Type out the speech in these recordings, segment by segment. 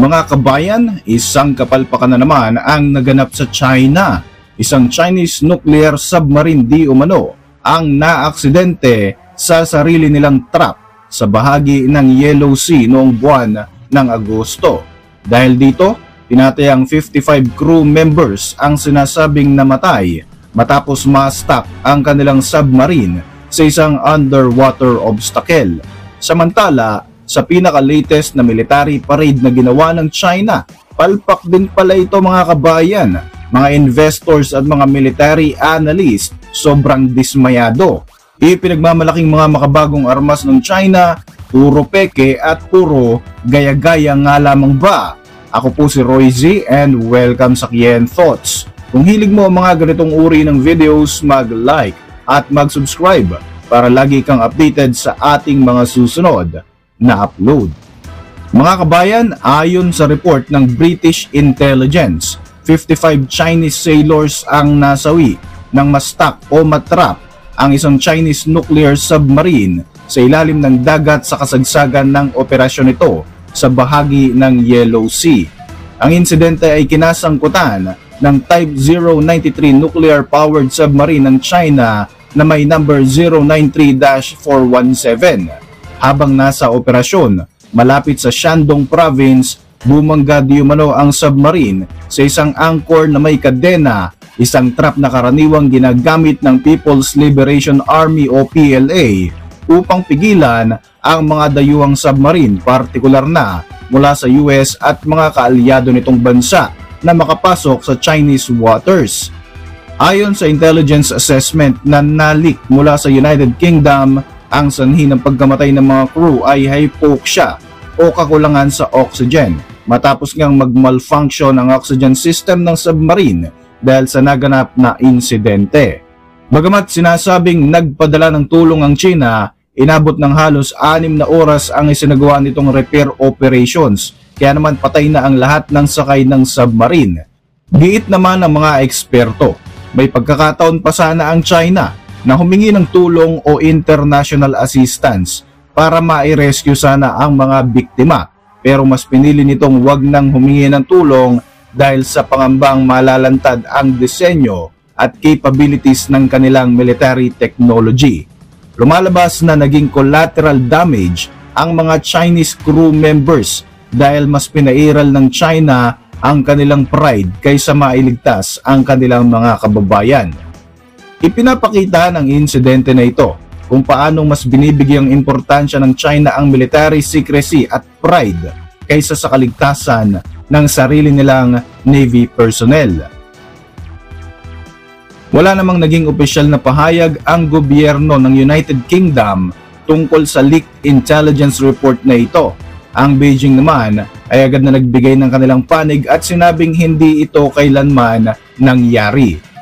Mga kabayan, isang kapalpakan na naman ang naganap sa China. Isang Chinese nuclear submarine di umano ang naaksidente sa sarili nilang trap sa bahagi ng Yellow Sea noong buwan ng Agosto. Dahil dito, tinatayang 55 crew members ang sinasabing namatay matapos ma-stuck ang kanilang submarine sa isang underwater obstacle. Samantala, sa pinaka-latest na military parade na ginawa ng China, palpak din pala ito mga kabayan. Mga investors at mga military analyst sobrang dismayado. Ipinagmamalaking mga makabagong armas ng China, puro peke at puro gaya-gaya nga lamang ba? Ako po si Roy Z and welcome sa Kien Thoughts. Kung hilig mo ang mga ganitong uri ng videos, mag-like at mag-subscribe para lagi kang updated sa ating mga susunod na upload. Mga kabayan, ayon sa report ng British Intelligence, 55 Chinese sailors ang nasawi nang ma-stuck o matrap ang isang Chinese nuclear submarine sa ilalim ng dagat sa kasagsagan ng operasyon nito sa bahagi ng Yellow Sea. Ang insidente ay kinasangkutan ng Type 093 nuclear-powered submarine ng China na may number 093-417. Habang nasa operasyon, malapit sa Shandong Province, bumangga di umano ang submarine sa isang anchor na may kadena, isang trap na karaniwang ginagamit ng People's Liberation Army o PLA upang pigilan ang mga dayuhang submarine, partikular na mula sa US at mga kaalyado nitong bansa na makapasok sa Chinese waters. Ayon sa intelligence assessment na nalik mula sa United Kingdom, ang sanhi ng pagkamatay ng mga crew ay hypoxia o kakulangan sa oxygen matapos ngang mag-malfunction ang oxygen system ng submarine dahil sa naganap na insidente. Bagamat sinasabing nagpadala ng tulong ang China, inabot ng halos 6 na oras ang isinagawa nitong repair operations, kaya naman patay na ang lahat ng sakay ng submarine. Giit naman ng mga eksperto, may pagkakataon pa sana ang China na humingi ng tulong o international assistance para ma-rescue sana ang mga biktima, pero mas pinili nitong wag nang humingi ng tulong dahil sa pangambang malalantad ang disenyo at capabilities ng kanilang military technology. Lumalabas na naging collateral damage ang mga Chinese crew members dahil mas pinairal ng China ang kanilang pride kaysa mailigtas ang kanilang mga kababayan. Ipinapakita ng insidente na ito kung paano mas binibigyang importansya ng China ang military secrecy at pride kaysa sa kaligtasan ng sarili nilang Navy personnel. Wala namang naging opisyal na pahayag ang gobyerno ng United Kingdom tungkol sa leaked intelligence report na ito. Ang Beijing naman ay agad na nagbigay ng kanilang panig at sinabing hindi ito kailanman nangyari.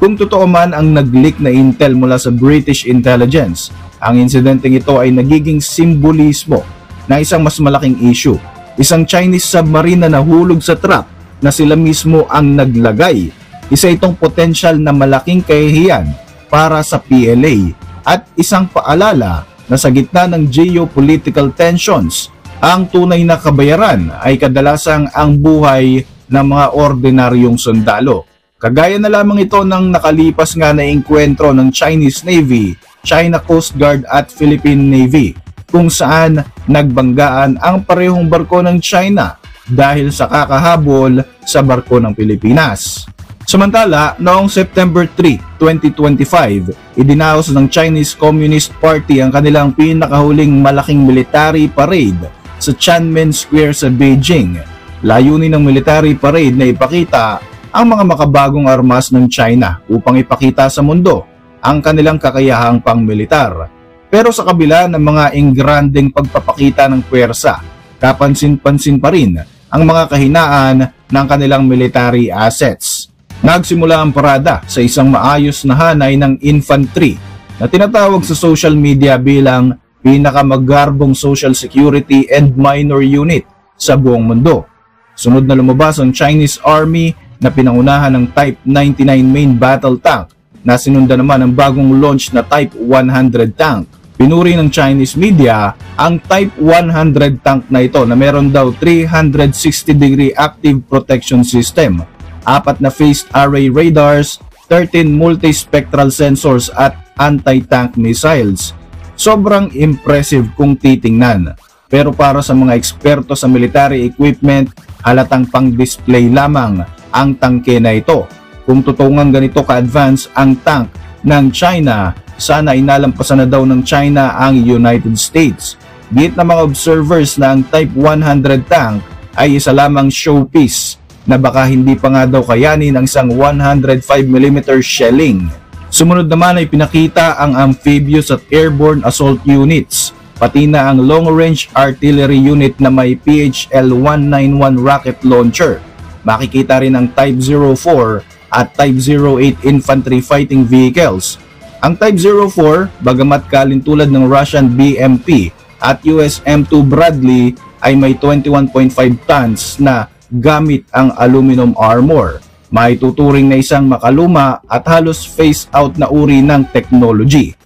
Kung totoo man ang nag-leak na intel mula sa British Intelligence, ang insidenteng ito ay nagiging simbolismo na isang mas malaking issue. Isang Chinese submarine na nahulog sa trap na sila mismo ang naglagay. Isa itong potensyal na malaking kahihiyan para sa PLA at isang paalala na sa gitna ng geopolitical tensions, ang tunay na kabayaran ay kadalasang ang buhay ng mga ordinaryong sundalo. Kagaya na lamang ito ng nakalipas nga na engkwentro ng Chinese Navy, China Coast Guard at Philippine Navy, kung saan nagbanggaan ang parehong barko ng China dahil sa kakahabol sa barko ng Pilipinas. Samantala, noong September 3, 2025, idinaos ng Chinese Communist Party ang kanilang pinakahuling malaking military parade sa Tiananmen Square sa Beijing. Layunin ng military parade na ipakita ang mga makabagong armas ng China upang ipakita sa mundo ang kanilang kakayahang pangmilitar. Pero sa kabila ng mga engrandeng pagpapakita ng puwersa, kapansin-pansin pa rin ang mga kahinaan ng kanilang military assets. Nagsimula ang parada sa isang maayos na hanay ng infantry na tinatawag sa social media bilang pinakamagarbong social security and minor unit sa buong mundo. Sunod na lumabas ang Chinese Army na pinangunahan ng Type 99 main battle tank na sinundan naman ng bagong launch na Type 100 tank. Pinuri ng Chinese media ang Type 100 tank na ito na meron daw 360-degree active protection system, 4 na phased array radars, 13 multispectral sensors at anti-tank missiles. Sobrang impressive kung titingnan. Pero para sa mga eksperto sa military equipment, halatang pang-display lamang ang tangke na ito. Kung tutungang ganito ka-advance ang tank ng China, sana inalampasan na daw ng China ang United States. Git na mga observers na ang Type 100 tank ay isa lamang showpiece na baka hindi pa nga daw kayanin ang isang 105mm shelling. Sumunod naman ay pinakita ang amphibious at airborne assault units, pati na ang long-range artillery unit na may PHL-191 rocket launcher. Makikita rin ang Type 04 at Type 08 infantry fighting vehicles. Ang Type 04, bagamat kalintulad ng Russian BMP at US M2 Bradley, ay may 21.5 tons na gamit ang aluminum armor. May tuturing na isang makaluma at halos phase-out na uri ng technology.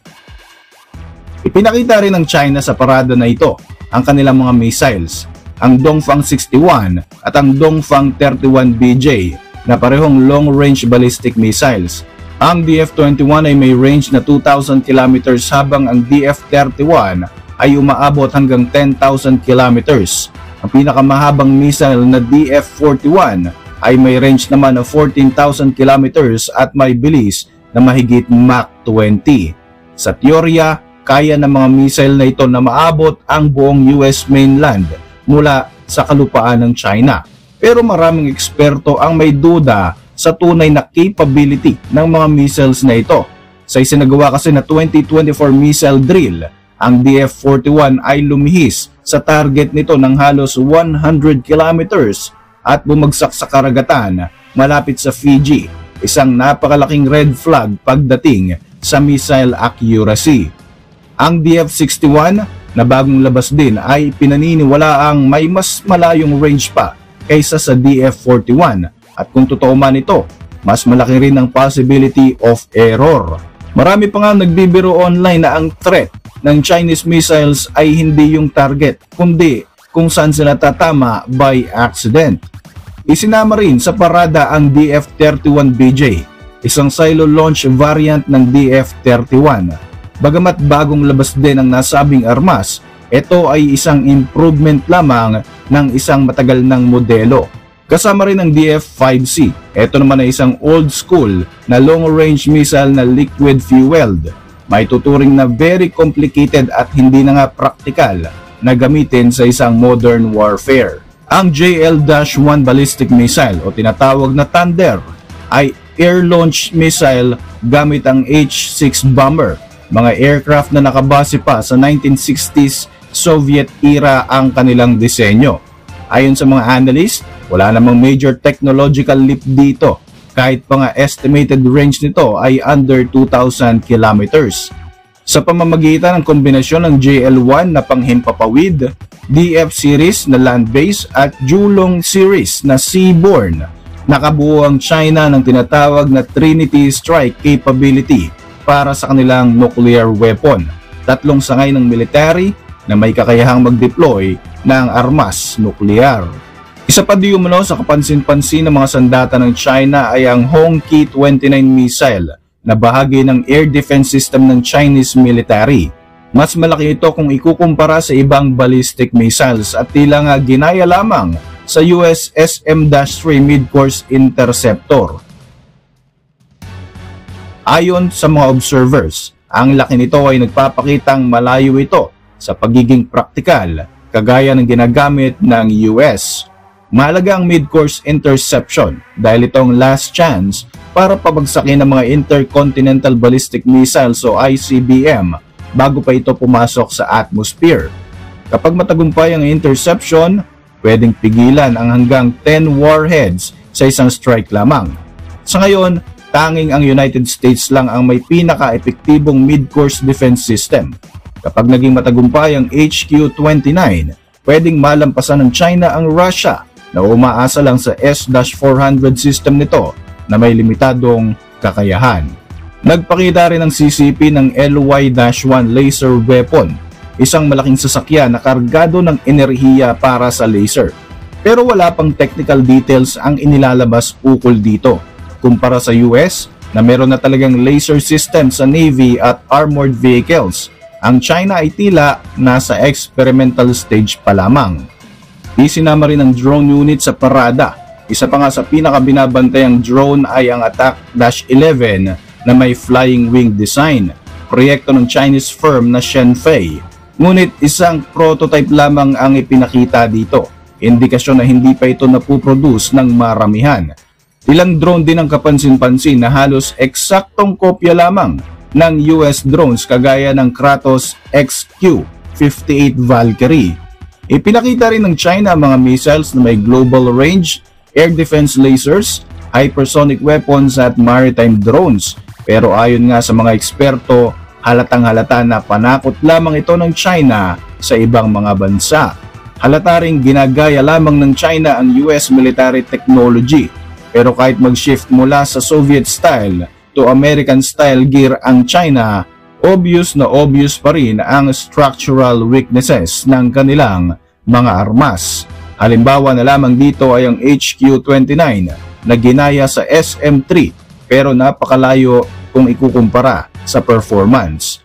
Ipinakita rin ng China sa parada na ito ang kanilang mga missiles, ang Dongfang 61 at ang Dongfang 31BJ na parehong long-range ballistic missiles. Ang DF-21 ay may range na 2,000 km habang ang DF-31 ay umaabot hanggang 10,000 km. Ang pinakamahabang missile na DF-41 ay may range naman ng 14,000 km at may bilis na mahigit Mach 20. Sa teorya, kaya ng mga missile na ito na maabot ang buong US mainland mula sa kalupaan ng China. Pero maraming eksperto ang may duda sa tunay na capability ng mga missiles na ito. Sa isinagawa kasi na 2024 missile drill, ang DF-41 ay lumihis sa target nito ng halos 100 kilometers at bumagsak sa karagatan malapit sa Fiji, isang napakalaking red flag pagdating sa missile accuracy. Ang DF-61 na bagong labas din ay pinaniniwalaang may mas malayong range pa kaysa sa DF-41. At kung totoo man ito, mas malaki rin ang possibility of error. Marami pa nga nagbibiro online na ang threat ng Chinese missiles ay hindi yung target, kundi kung saan sila tatama by accident. Isinama rin sa parada ang DF-31BJ, isang silo launch variant ng DF-31. Bagamat bagong labas din ang nasabing armas, ito ay isang improvement lamang ng isang matagal ng modelo. Kasama rin ang DF-5C. Ito naman ay isang old school na long-range missile na liquid fueled. May tuturing na very complicated at hindi na nga praktikal na gamitin sa isang modern warfare. Ang JL-1 ballistic missile o tinatawag na Thunder ay air-launched missile gamit ang H-6 bomber. Mga aircraft na nakabase pa sa 1960s Soviet era ang kanilang disenyo. Ayon sa mga analyst, wala namang major technological leap dito, kahit pa nga estimated range nito ay under 2,000 kilometers. Sa pamamagitan ng kombinasyon ng JL-1 na panghimpapawid, DF series na land-based at Julong series na seaborne, nakabuo ang China ng tinatawag na Trinity Strike capability para sa kanilang nuclear weapon. 3 sangay ng military na may kakayahang mag-deploy ng armas nuklear. Isa pa di umano sa kapansin-pansin ng mga sandata ng China ay ang Hongqi-29 missile na bahagi ng air defense system ng Chinese military. Mas malaki ito kung ikukumpara sa ibang ballistic missiles at tila nga ginaya lamang sa US SM-3 mid-course interceptor. Ayon sa mga observers, ang laki nito ay nagpapakitang malayo ito sa pagiging praktikal, kagaya ng ginagamit ng US. Mahalaga ang mid-course interception dahil itong last chance para pabagsakin ang mga intercontinental ballistic missiles o ICBM bago pa ito pumasok sa atmosphere. Kapag matagumpay ang interception, pwedeng pigilan ang hanggang 10 warheads sa isang strike lamang. Sa ngayon, tanging ang United States lang ang may pinaka-epektibong mid-course defense system. Kapag naging matagumpay ang HQ-29, pwedeng malampasan ng China ang Russia na umaasa lang sa S-400 system nito na may limitadong kakayahan. Nagpakita rin ng CCP ng LY-1 laser weapon, isang malaking sasakyan na kargado ng enerhiya para sa laser. Pero wala pang technical details ang inilalabas ukol dito. Kumpara sa US na meron na talagang laser system sa Navy at armored vehicles, ang China ay tila nasa experimental stage pa lamang. Isinama rin ang drone unit sa parada. Isa pa nga sa pinakabinabantayang drone ay ang Attack-11 na may flying wing design, proyekto ng Chinese firm na Shenfei. Ngunit isang prototype lamang ang ipinakita dito, indikasyon na hindi pa ito napuproduce ng maramihan. Ilang drone din ang kapansin-pansin na halos eksaktong kopya lamang ng US drones kagaya ng Kratos XQ-58 Valkyrie. Ipinakita rin ng China ang mga missiles na may global range, air defense lasers, hypersonic weapons at maritime drones. Pero ayon nga sa mga eksperto, halatang-halata na panakot lamang ito ng China sa ibang mga bansa. Halata ring ginagaya lamang ng China ang US military technology. Pero kahit mag-shift mula sa Soviet style to American style gear ang China, obvious na obvious pa rin ang structural weaknesses ng kanilang mga armas. Halimbawa na lamang dito ay ang HQ-29 na ginaya sa SM-3 pero napakalayo kung ikukumpara sa performance.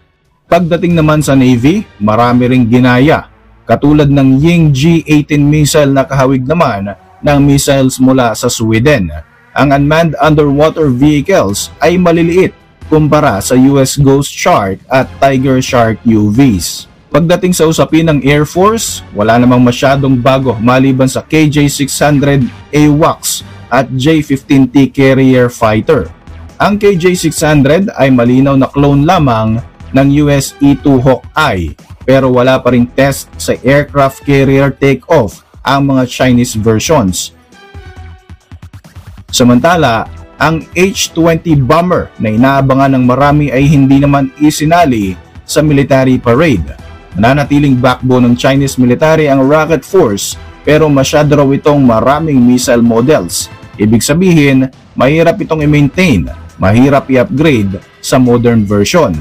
Pagdating naman sa Navy, marami ring ginaya, katulad ng Ying G-18 missile na kahawig naman ng missiles mula sa Sweden. Ang unmanned underwater vehicles ay maliliit kumpara sa US Ghost Shark at Tiger Shark UVs. Pagdating sa usapin ng Air Force, wala namang masyadong bago maliban sa KJ-600 AWACS at J-15T Carrier Fighter. Ang KJ-600 ay malinaw na clone lamang ng US E-2 Hawkeye, pero wala pa ring test sa aircraft carrier takeoff ang mga Chinese versions. Samantala, ang H-20 bomber na inaabangan ng marami ay hindi naman isinali sa military parade. Nananatiling backbone ng Chinese military ang rocket force pero masyado raw itong maraming missile models. Ibig sabihin, mahirap itong i-maintain, mahirap i-upgrade sa modern version.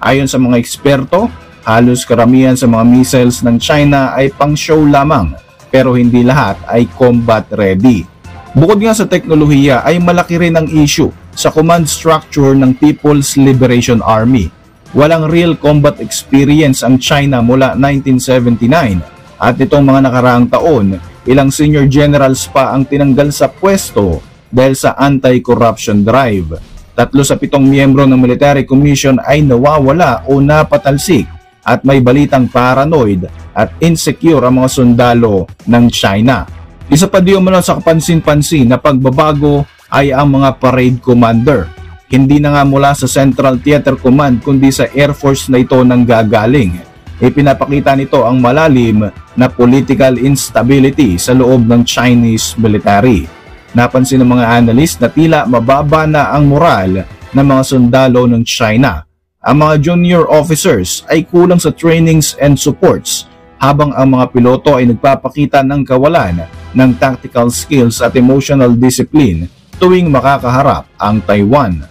Ayon sa mga eksperto, halos karamihan sa mga missiles ng China ay pang-show lamang pero hindi lahat ay combat ready. Bukod nga sa teknolohiya ay malaki rin ang issue sa command structure ng People's Liberation Army. Walang real combat experience ang China mula 1979 at itong mga nakaraang taon, ilang senior generals pa ang tinanggal sa pwesto dahil sa anti-corruption drive. 3 sa 7 miyembro ng Military Commission ay nawawala o napatalsik at may balitang paranoid at insecure ang mga sundalo ng China. Isa pa di umano sa kapansin-pansin na pagbabago ay ang mga parade commander. Hindi na nga mula sa Central Theater Command kundi sa Air Force na ito nanggagaling. Ipinapakita nito ang malalim na political instability sa loob ng Chinese military. Napansin ng mga analyst na tila mababa na ang moral ng mga sundalo ng China. Ang mga junior officers ay kulang sa trainings and supports habang ang mga piloto ay nagpapakita ng kawalan ng tactical skills at emotional discipline tuwing makakaharap ang Taiwan.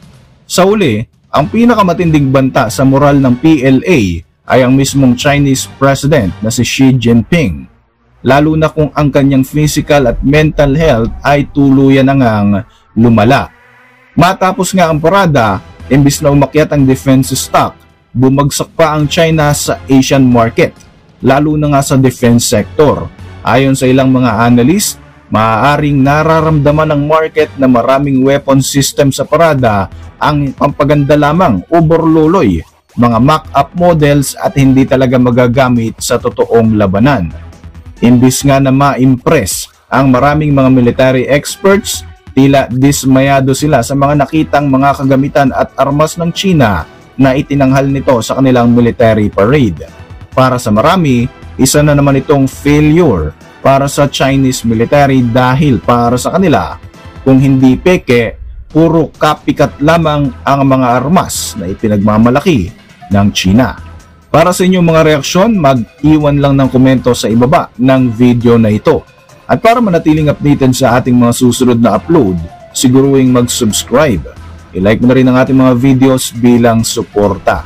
Sa uli, ang pinakamatinding banta sa moral ng PLA ay ang mismong Chinese President na si Xi Jinping, lalo na kung ang kanyang physical at mental health ay tuluyan na ngang lumala. Matapos nga ang parada, imbis na umakyat ang defense stock, bumagsak pa ang China sa Asian market, lalo na nga sa defense sector. Ayon sa ilang mga analyst, maaaring nararamdaman ng market na maraming weapon system sa parada ang pampaganda lamang o borloloy, mga mock-up models at hindi talaga magagamit sa totoong labanan. Imbis nga na ma-impress ang maraming mga military experts, tila dismayado sila sa mga nakitang mga kagamitan at armas ng China na itinanghal nito sa kanilang military parade. Para sa marami, isa na naman itong failure para sa Chinese military dahil para sa kanila, kung hindi peke, puro copycat lamang ang mga armas na ipinagmamalaki ng China. Para sa inyong mga reaksyon, mag-iwan lang ng komento sa ibaba ng video na ito. At para manatiling updated sa ating mga susunod na upload, siguruing mag-subscribe. I-like mo na rin ang ating mga videos bilang suporta.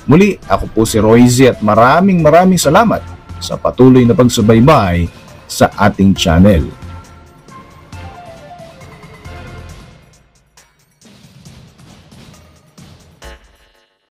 Muli, ako po si Royzy at maraming salamat sa patuloy na pagsubaybay sa ating channel.